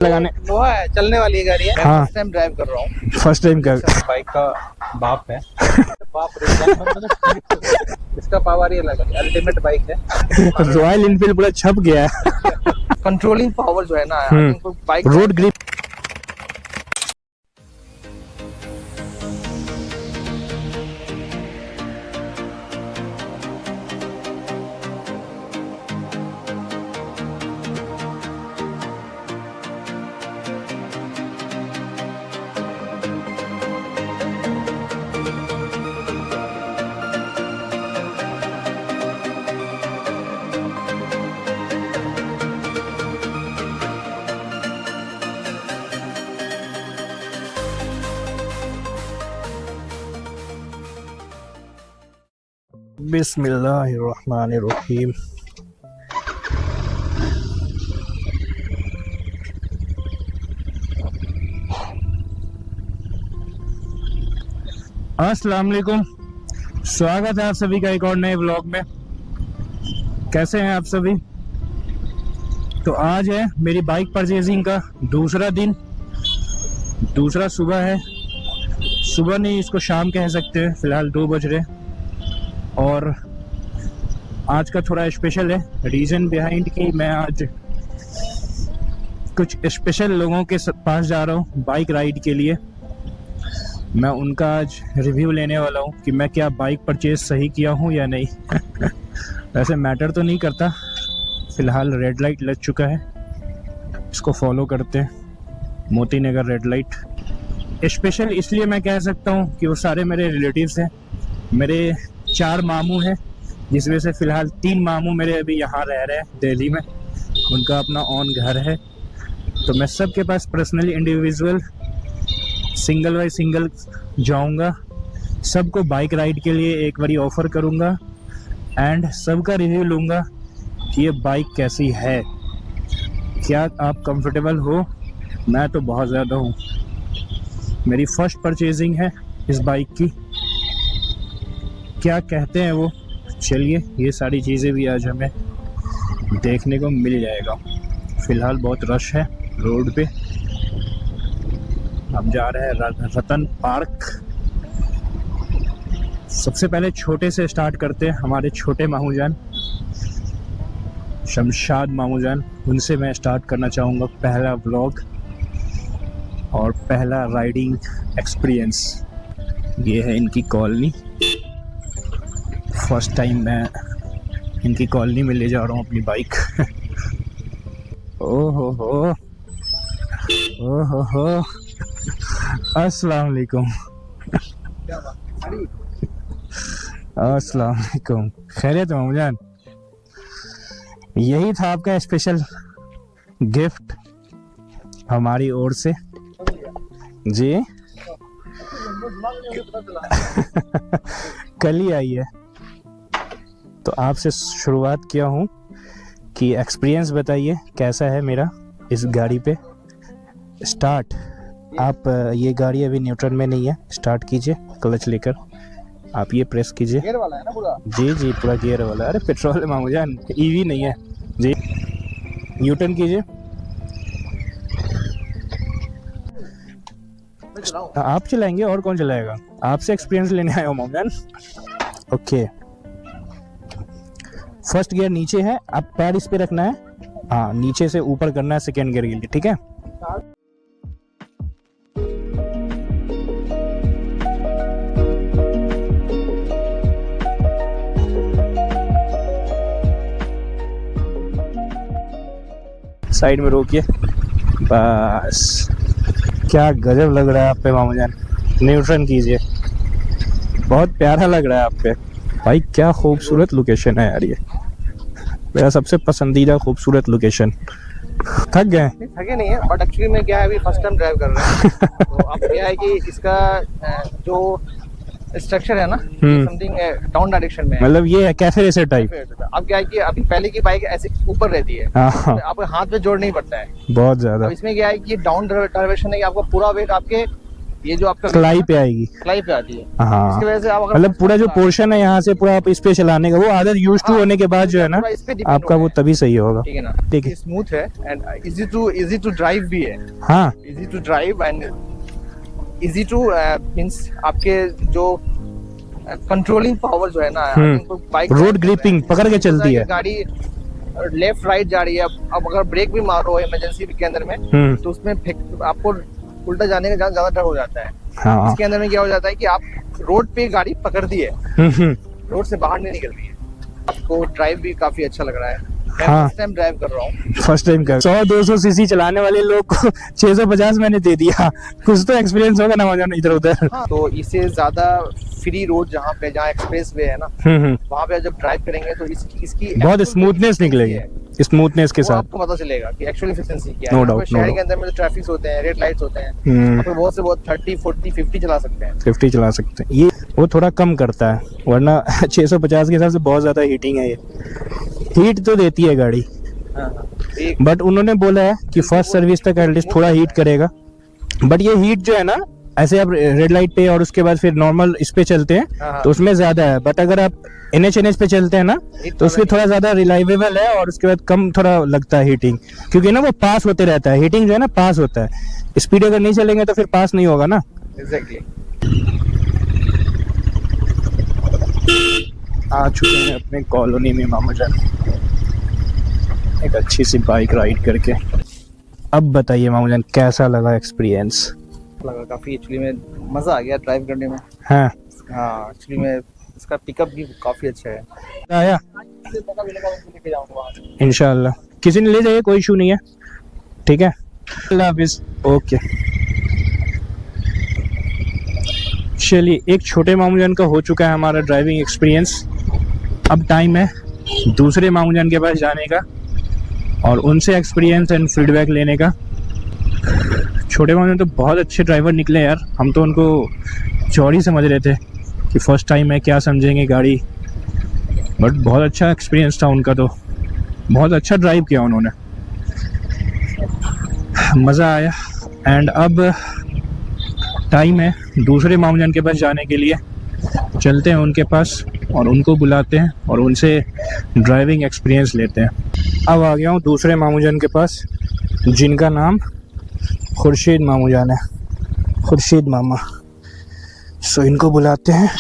लगाने वो है चलने वाली गाड़ी है। हाँ। फर्स्ट टाइम ड्राइव कर रहा हूँ। फर्स्ट टाइम कर बाइक का बाप है। बाप रे इसका पावर ही अलग है, अल्टीमेट बाइक है। रॉयल इनफील्ड पूरा छप गया है। कंट्रोलिंग पावर जो है ना बाइक रोड ग्रिप बिस्मिल्लाहिर्रहमानिर्रहीम। अस्सलाम वालेकुम, स्वागत है आप सभी का एक और नए व्लॉग में। कैसे हैं आप सभी? तो आज है मेरी बाइक परचेजिंग का दूसरा दिन, दूसरा सुबह है। सुबह नहीं, इसको शाम कह सकते हैं। फिलहाल 2 बज रहे और आज का थोड़ा स्पेशल है। रीज़न बिहाइंड कि मैं आज कुछ स्पेशल लोगों के पास जा रहा हूँ बाइक राइड के लिए। मैं उनका आज रिव्यू लेने वाला हूँ कि मैं क्या बाइक परचेज सही किया हूँ या नहीं। वैसे मैटर तो नहीं करता। फ़िलहाल रेड लाइट लग चुका है, इसको फॉलो करते हैं। Moti Nagar red light. Special इसलिए मैं कह सकता हूँ कि वो सारे मेरे रिलेटिव्स हैं। मेरे 4 मामू हैं, जिस वजह से फ़िलहाल 3 मामू मेरे अभी यहाँ रह रहे हैं दिल्ली में। उनका अपना ऑन घर है, तो मैं सबके पास personally individual single by single जाऊंगा। सबको बाइक राइड के लिए एक बारी ऑफ़र करूंगा एंड सबका रिव्यू लूँगा कि ये बाइक कैसी है, क्या आप कंफर्टेबल हो। मैं तो बहुत ज़्यादा हूँ। मेरी फर्स्ट परचेजिंग है इस बाइक की। क्या कहते हैं वो, चलिए ये सारी चीज़ें भी आज हमें देखने को मिल जाएगा। फ़िलहाल बहुत रश है रोड पे। हम जा रहे हैं रतन पार्क। सबसे पहले छोटे से स्टार्ट करते हैं। हमारे छोटे मामू जान शमशाद मामू जान, उनसे मैं स्टार्ट करना चाहूँगा पहला व्लॉग और पहला राइडिंग एक्सपीरियंस। ये है इनकी कॉलोनी। फर्स्ट टाइम मैं इनकी कॉलोनी में ले जा रहा हूँ अपनी बाइक। ओहो हो, अस्सलाम वालेकुम। अस्सलाम वालेकुम, खैरियत मामू जान? यही था आपका स्पेशल गिफ्ट हमारी ओर से जी। कल ही आई है, तो आपसे शुरुआत किया हूँ कि एक्सपीरियंस बताइए कैसा है मेरा इस गाड़ी पे। स्टार्ट आप, ये गाड़ी अभी न्यूट्रल में नहीं है। स्टार्ट कीजिए क्लच लेकर, आप ये प्रेस कीजिए। गियर वाला है ना पूरा? जी पूरा गियर वाला। अरे पेट्रोल मामू जान, ईवी नहीं है जी। यू टर्न कीजिए। आप चलाएंगे और कौन चलाएगा? आपसे एक्सपीरियंस लेने आया हूँ मामू जान। ओके, फर्स्ट गियर नीचे है, आप पैर इस पे रखना है। हाँ, नीचे से ऊपर करना है सेकेंड गियर के लिए, ठीक है? साइड में रोकिए बस। क्या गजब लग रहा है आप पे मामू जान। न्यूट्रन कीजिए, बहुत प्यारा लग रहा है आप पे भाई। क्या खूबसूरत लोकेशन है यार, ये मेरा सबसे पसंदीदा खूबसूरत लोकेशन। थक गए? थके नहीं है, बट एक्चुअली मैं क्या है अभी फर्स्ट टाइम ड्राइव कर रहा हूँ। तो अब क्या है कि इसका जो स्ट्रक्चर है ना, समथिंग डाउन डायरेक्शन में है। मतलब ये है कैफे रेसर टाइप। अब क्या है कि अभी पहले की बाइक ऐसे ऊपर रहती है, हाँ, तो आपको हाथ पे जोड़ नहीं पड़ता है बहुत ज्यादा। अब इसमें क्या है कि डाउन डायरेक्शन है कि आपको पूरा वेट आपके ये जो आपका कलाई पे आएगी। कलाई पे आती है। हाँ इसकी वजह से आप अगर मतलब पूरा जो पोर्शन है यहाँ से पूरा आप इस पे चलाने का, वो आदत यूज टू होने के बाद जो है ना पूरा इस पे depend आपका हो वो गया है। तभी सही होगा। ठीक है ना, ठीक है। ये स्मूथ है एंड इजी टू ड्राइव भी है। हाँ easy to drive and easy to means आपके जो कंट्रोलिंग पावर जो है ना, बाइक रोड ग्रिपिंग पकड़ के चलती है। गाड़ी लेफ्ट राइट जा रही है, अब अगर ब्रेक भी मारो इमरजेंसी के अंदर में तो उसमें आपको उल्टा जाने का ज्यादा डर हो जाता है। हाँ इसके अंदर में क्या हो जाता है कि आप रोड पे गाड़ी पकड़ दी है, रोड से बाहर नहीं निकल रही है, आपको ड्राइव भी काफी अच्छा लग रहा है। मैं हाँ। फर्स्ट टाइम ड्राइव कर रहा हूँ। फर्स्ट टाइम कर 100-200 सीसी चलाने वाले लोग को 650 मैंने दे दिया। कुछ तो एक्सपीरियंस होगा ना वजन इधर उधर। हाँ, तो इससे ज्यादा फ्री रोड जहाँ एक्सप्रेस वे है ना, वहाँ पे जब ड्राइव करेंगे तो इसकी बहुत स्मूथनेस निकलेगी, स्मूथनेस के वो साथ आपको पता चलेगा कि एक्चुअली एफिशिएंसी क्या No है। doubt, शहर no के अंदर में जो ट्रैफिक होते हैं, रेड लाइट्स होते हैं, तो बहुत से बहुत 30, 40, 50 चला सकते हैं। 50 चला सकते हैं। ये वो थोड़ा कम करता है, वरना 650 के हिसाब से बहुत ज्यादा हीटिंग है। ये हीट तो देती है गाड़ी, बट उन्होंने बोला है कि फर्स्ट सर्विस तक एटलीस्ट थोड़ा हीट करेगा। बट ये हीट जो है ना, ऐसे आप रेड लाइट पे और उसके बाद फिर नॉर्मल इस पे चलते हैं तो उसमें ज्यादा है, बट अगर आप NH पे चलते हैं ना तो उसमें थोड़ा ज्यादा रिलायबल है और उसके बाद कम थोड़ा लगता है हीटिंग, क्योंकि ना वो पास होते रहता है। हीटिंग जो है ना पास होता है, स्पीड अगर नहीं चलेंगे तो फिर पास नहीं होगा ना। एग्जैक्टली। आ चुके हैं अपने कॉलोनी में मामू जान, एक अच्छी सी बाइक राइड करके। अब बताइए मामू जान कैसा लगा एक्सपीरियंस? लगा काफी, एक्चुअली में मजा आ गया ड्राइव करने में। हाँ एक्चुअली में इसका पिकअप भी काफी अच्छा है। आया लेके जाऊंगा इंशाल्लाह, किसी ने ले जाइए, कोई इशू नहीं है। ठीक है, अल्लाह हाफिज। ओके चलिए, एक छोटे मामू जान का हो चुका है हमारा ड्राइविंग एक्सपीरियंस। अब टाइम है दूसरे मामू जान के पास जाने का और उनसे एक्सपीरियंस एंड फीडबैक लेने का। छोटे मामू जान तो बहुत अच्छे ड्राइवर निकले यार, हम तो उनको चौड़ी समझ रहे थे कि फर्स्ट टाइम है क्या समझेंगे गाड़ी, बट बहुत अच्छा एक्सपीरियंस था उनका, तो बहुत अच्छा ड्राइव किया उन्होंने, मज़ा आया। एंड अब टाइम है दूसरे मामू जान के पास जाने के लिए। चलते हैं उनके पास और उनको बुलाते हैं और उनसे ड्राइविंग एक्सपीरियंस लेते हैं। अब आ गया हूँ दूसरे मामू जान के पास, जिनका नाम खुर्शीद मामू जान है, खुर्शीद मामा। सो इनको बुलाते हैं,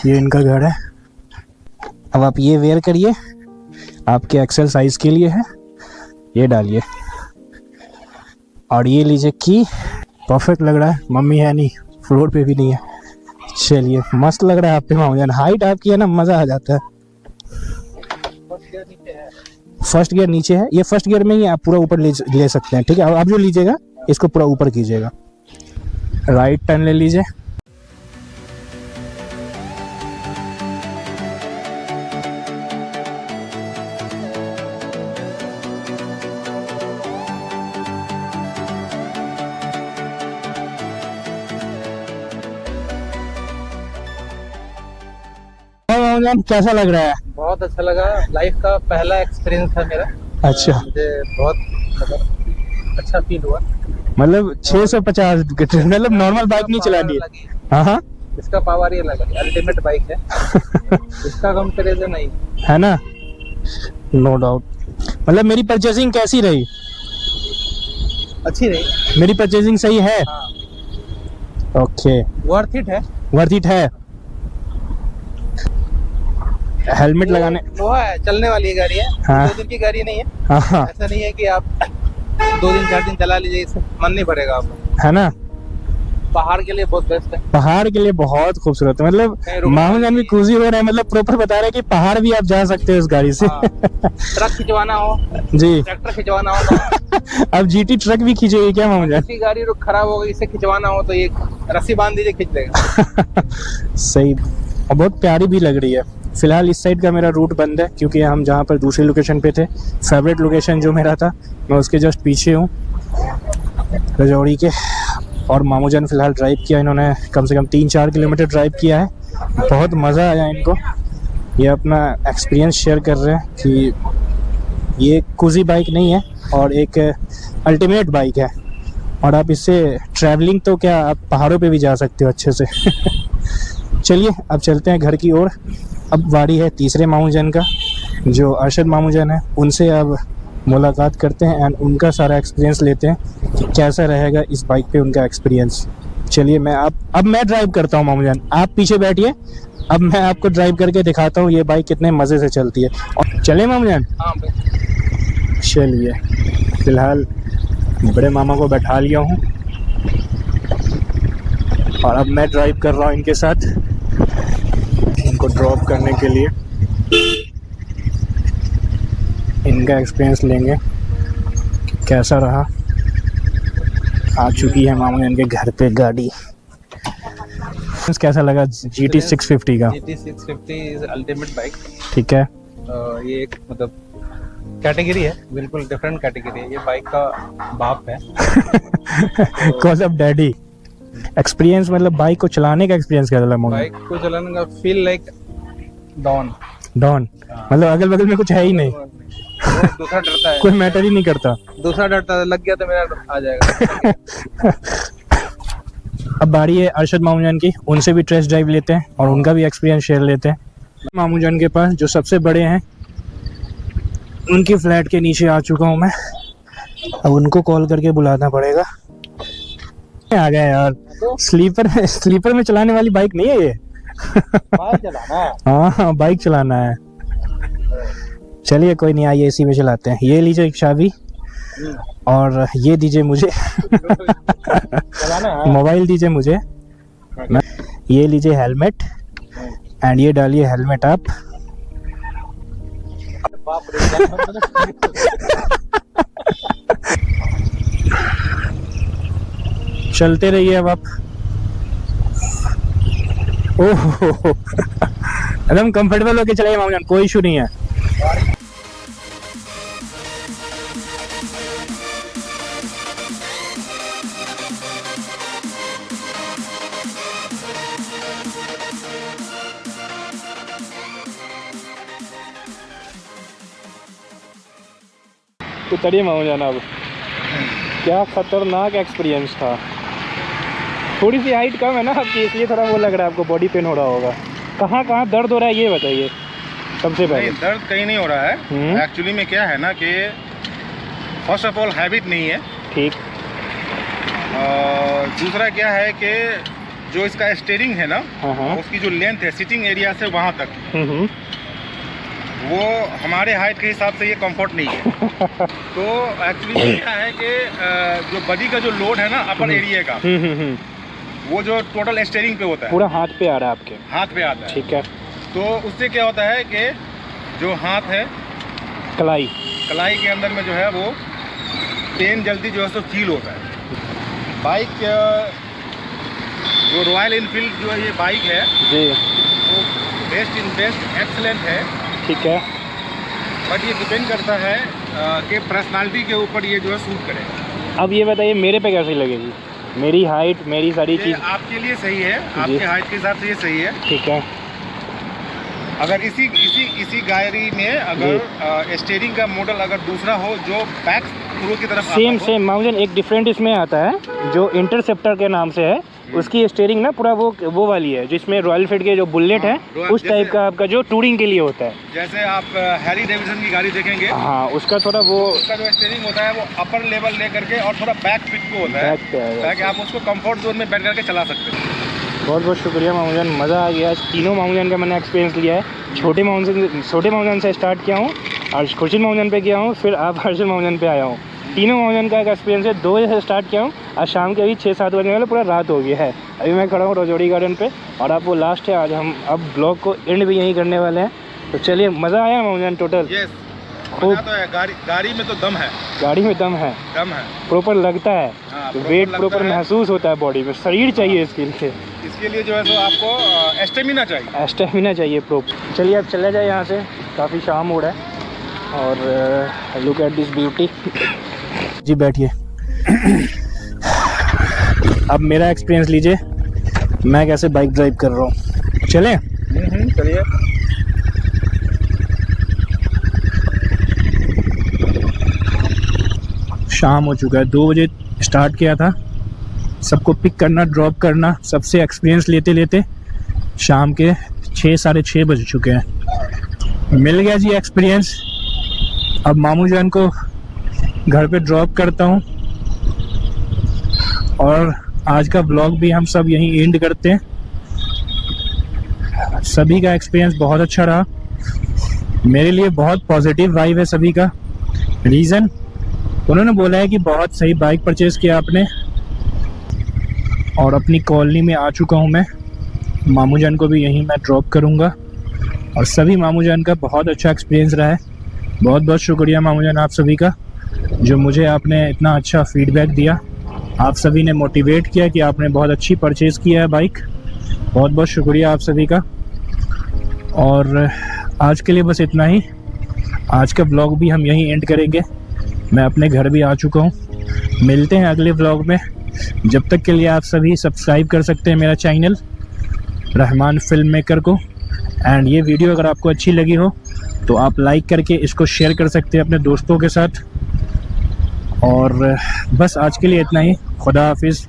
ये इनका घर है। अब आप ये वेयर करिए, आपके एक्सेल साइज के लिए है, ये डालिए और ये लीजिए की। परफेक्ट लग रहा है, मम्मी है नहीं, फ्लोर पे भी नहीं है। चलिए, मस्त लग रहा है आप पे मामू जान, हाइट आपकी है ना, मज़ा आ जाता है। फर्स्ट गियर नीचे है, ये फर्स्ट गियर में ही आप पूरा ऊपर ले सकते हैं। ठीक है, अब आप जो लीजिएगा इसको पूरा ऊपर कीजिएगा, राइट टर्न ले लीजिए। कैसा लग रहा है? बहुत अच्छा लगा, लाइफ का पहला एक्सपीरियंस था मेरा। अच्छा, मुझे बहुत मतलब अच्छा फील हुआ। मतलब 650 मतलब नॉर्मल बाइक नहीं चलानी है। हाँ हाँ, इसका पावर ये लगा, अल्टीमेट बाइक है। इसका कंपैरिजन नहीं है ना, नो डाउट। मतलब मेरी परचेजिंग कैसी रही? अच्छी रही, मेरी परचेजिंग सही है। ओके, वर्थ इट है, वर्थ इट है। हेलमेट लगाने, लोहा है, चलने वाली गाड़ी है। हाँ। 2 दिन की गाड़ी नहीं है। हाँ हाँ, ऐसा नहीं है कि आप 2 दिन 4 दिन चला लीजिए, इससे मन नहीं भरेगा आपको। है ना, पहाड़ के लिए बहुत बेस्ट है। पहाड़ के लिए बहुत खूबसूरत है। मतलब मामू जान भी खुशी हो रहे हैं, मतलब प्रॉपर बता रहे हैं कि पहाड़ भी आप जा सकते हो इस गाड़ी से। ट्रक खिंचवाना हो जी, ट्रैक्टर खिंचवाना हो तो अब GT ट्रक भी खींचेगी क्या मामू जान? किसी गाड़ी खराब हो गई, इसे खिंचवाना हो तो ये रस्सी बांध दीजिए, खींच लेगा। सही, और बहुत प्यारी भी लग रही है। फिलहाल इस साइड का मेरा रूट बंद है क्योंकि हम जहाँ पर दूसरी लोकेशन पे थे, फेवरेट लोकेशन जो मेरा था, मैं उसके जस्ट पीछे हूँ रजौड़ी के। और मामू जान फिलहाल ड्राइव किया, इन्होंने कम से कम 3-4 किलोमीटर ड्राइव किया है। बहुत मज़ा आया इनको, ये अपना एक्सपीरियंस शेयर कर रहे हैं कि ये कुजी बाइक नहीं है और एक अल्टीमेट बाइक है। और आप इससे ट्रैवलिंग तो क्या, आप पहाड़ों पे भी जा सकते हो अच्छे से। चलिए अब चलते हैं घर की ओर। अब बारी है तीसरे मामू जान का, जो अरशद मामू जान है। उनसे अब मुलाकात करते हैं एंड उनका सारा एक्सपीरियंस लेते हैं कि कैसा रहेगा इस बाइक पे उनका एक्सपीरियंस। चलिए अब मैं ड्राइव करता हूँ मामू जान, आप पीछे बैठिए। अब मैं आपको ड्राइव करके दिखाता हूँ ये बाइक कितने मज़े से चलती है। और चले मामू जान। हाँ चलिए फ़िलहाल बड़े मामा को बैठा लिया हूँ और अब मैं ड्राइव कर रहा हूँ इनके साथ, इनको ड्रॉप करने के लिए। इनका एक्सपीरियंस लेंगे कि कैसा रहा। आ चुकी है मामा इनके घर पे गाड़ी। कैसा लगा GT 650 का? GT 650 is ultimate bike. ठीक है, ये एक मतलब कैटेगरी है, बिल्कुल डिफरेंट कैटेगरी है। ये बाइक का बाप है। Cause of daddy. एक्सपीरियंस मतलब बाइक को चलाने का एक्सपीरियंस क्या लगा? बाइक को चलाने का फील लाइक डॉन। मतलब अगल बगल में कुछ है ही नहीं, दूसरा डरता है, कोई मैटर ही नहीं करता। दूसरा डरता है, लग गया तो मेरा आ जाएगा। अब बारी है अरशद मामू जान की, उनसे भी टेस्ट ड्राइव लेते हैं और उनका भी एक्सपीरियंस शेयर लेते हैं। मामू जान के पास जो सबसे बड़े हैं, उनकी फ्लैट के नीचे आ चुका हूँ मैं। अब उनको कॉल करके बुलाना पड़ेगा। आ गया यार, स्लीपर में चलाने वाली बाइक नहीं है ये। बाइक चलाना है। हाँ बाइक चलाना है। चलिए कोई नहीं, आइए इसी में चलाते हैं। ये लीजिए एक चाबी और ये दीजिए मुझे मोबाइल दीजिए मुझे। ये लीजिए हेलमेट एंड ये डालिए हेलमेट आप। चलते रहिए अब आप। ओह एकदम कंफर्टेबल होके चलाइए मामू जान, कोई इशू नहीं है। उतरिए मामू जान। अब क्या खतरनाक एक्सपीरियंस था। थोड़ी सी हाइट कम है ना आपकी, इसलिए थोड़ा वो लग रहा है आपको, बॉडी पेन हो रहा होगा। कहाँ कहाँ दर्द हो रहा है ये बताइए सबसे पहले। नहीं, दर्द कहीं नहीं हो रहा है। एक्चुअली में क्या है ना कि फर्स्ट ऑफ ऑल हैबिट नहीं है। ठीक। और दूसरा क्या है कि जो इसका स्टीयरिंग है ना, हाँ। उसकी जो लेंथ है सिटिंग एरिया से वहाँ तक, वो हमारे हाइट के हिसाब से ये कंफर्ट नहीं है। तो एक्चुअली क्या है कि जो बॉडी का जो लोड है ना अपर एरिया का, वो जो टोटल स्टीयरिंग पे होता है, पूरा हाथ पे आ रहा है आपके, हाथ पे आता है। ठीक है। तो उससे क्या होता है कि जो हाथ है, कलाई के अंदर में जो है वो पेन जल्दी जो है सो फील होता है। बाइक जो रॉयल इनफील्ड जो ये बाइक है जी, वो बेस्ट इन बेस्ट एक्सलेंट है। ठीक है। बट ये डिपेंड करता है कि पर्सनालिटी के ऊपर ये जो है सूट करेगा। अब ये बताइए मेरे पे कैसी लगेगी? मेरी हाइट, मेरी सारी ये चीज़ आपके लिए सही है, आपके हाइट के हिसाब से ये सही है। ठीक है। अगर इसी गाड़ी में अगर स्टीयरिंग का मॉडल अगर दूसरा हो जो बैक प्रो की तरफ सेम माउंटेन, एक डिफरेंट इसमें आता है जो इंटरसेप्टर के नाम से है। उसकी स्टीयरिंग ना पूरा वो वाली है जिसमें रॉयल एनफील्ड के जो बुलेट है उस टाइप का आपका जो टूरिंग के लिए होता है। जैसे आप हैरी डेविडसन की गाड़ी देखेंगे, हाँ, उसका थोड़ा वो उसका जो स्टीयरिंग होता है वो अपर लेवल ले करके और थोड़ा बैक फिट को होता है, ताकि आप उसको कंफर्ट जोन में बैठ करके चला सकते हैं। बहुत बहुत शुक्रिया मामू जान, मज़ा आ गया। तीनों मामू जान का मैंने एक्सपीरियंस लिया है। छोटे मामू जान से स्टार्ट किया हूँ और खुर्शीद मामू जान पे किया हूँ, फिर आप अरशद मामू जान पे आया हूँ। तीनों मामू जान का एक एक्सपीरियंस है। 2 बजे से स्टार्ट किया हूँ और शाम के अभी 6-7 बजने वाले, पूरा रात हो गया है। अभी मैं खड़ा हूँ रजौड़ी गार्डन पे और आप वो लास्ट है। आज हम अब ब्लॉग को एंड भी यहीं करने वाले हैं। तो चलिए, मज़ा आया मामू जान टोटल? यस, खूब। तो है गाड़ी में तो दम है, गाड़ी में दम है, प्रॉपर लगता है। हाँ, वेट प्रॉपर महसूस होता है बॉडी में। शरीर चाहिए इसके लिए जो है तो आपको स्टेमिना चाहिए प्रॉपर। चलिए अब चले जाए यहाँ से, काफ़ी शाम हो रहा है। और लुक एट दिस ब्यूटी। जी बैठिए। अब मेरा एक्सपीरियंस लीजिए, मैं कैसे बाइक ड्राइव कर रहा हूँ। चलें? चलिए। शाम हो चुका है, 2 बजे स्टार्ट किया था, सबको पिक करना, ड्रॉप करना, सबसे एक्सपीरियंस लेते लेते शाम के 6 साढ़े 6 बज चुके हैं। मिल गया जी एक्सपीरियंस। अब मामू जान को घर पे ड्रॉप करता हूँ और आज का ब्लॉग भी हम सब यहीं एंड करते हैं। सभी का एक्सपीरियंस बहुत अच्छा रहा, मेरे लिए बहुत पॉजिटिव वाइब है सभी का। रीज़न उन्होंने बोला है कि बहुत सही बाइक परचेज़ किया आपने, और अपनी कॉलोनी में आ चुका हूँ मैं। मामू जान को भी यहीं मैं ड्रॉप करूँगा और सभी मामू जान का बहुत अच्छा एक्सपीरियंस रहा है। बहुत बहुत शुक्रिया मामू जान आप सभी का, जो मुझे आपने इतना अच्छा फीडबैक दिया। आप सभी ने मोटिवेट किया कि आपने बहुत अच्छी परचेज़ किया है बाइक। बहुत बहुत शुक्रिया आप सभी का। और आज के लिए बस इतना ही। आज का ब्लॉग भी हम यहीं एंड करेंगे। मैं अपने घर भी आ चुका हूँ। मिलते हैं अगले ब्लॉग में। जब तक के लिए आप सभी सब्सक्राइब कर सकते हैं मेरा चैनल रहमान फिल्म मेकर को। एंड ये वीडियो अगर आपको अच्छी लगी हो तो आप लाइक करके इसको शेयर कर सकते हैं अपने दोस्तों के साथ। और बस आज के लिए इतना ही। खुदा हाफिज़।